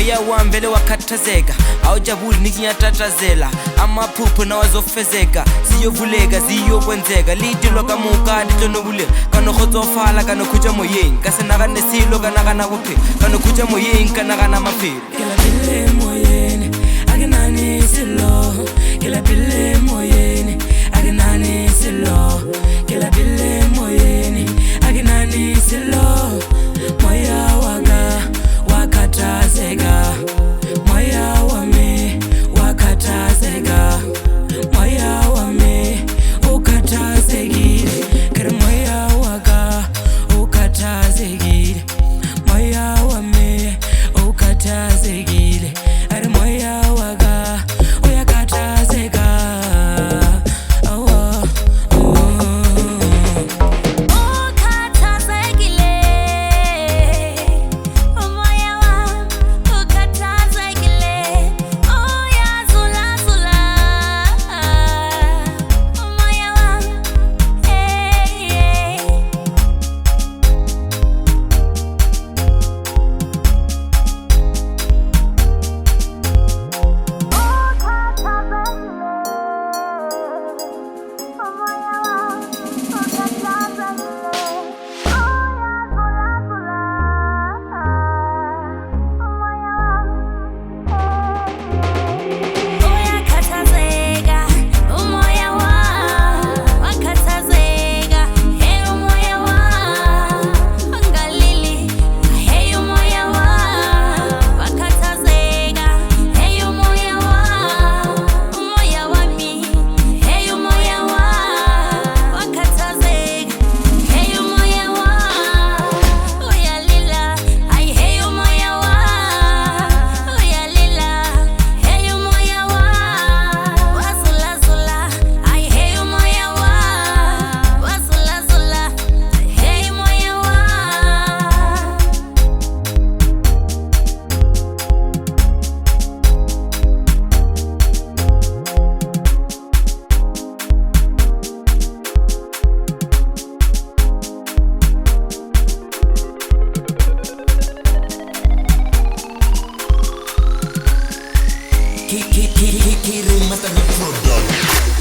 moya wami vele wakhathazeka awujabuli nikinyatatazela amaphupho nawazofezeka ziyovuleka ziyokwenzeka litilwa kamuka litlonobuleka kanogotsofala kanokhuja moyeng ka senaka nesilo kanakana bophelo kanokhuja moyeng kanakana maphelo Kelapile moyeni akinani silo Kelapile moyeni akinani silo Kelapile moyeni akinani silo Moya waka wakhathazeka Moya wami wakhathazeka Moya wami ukhathazekile Kere moya waka ukhathazekile Moya wami ukhathazekile Are moya waka uyakhathazeka Kiri Mata Production.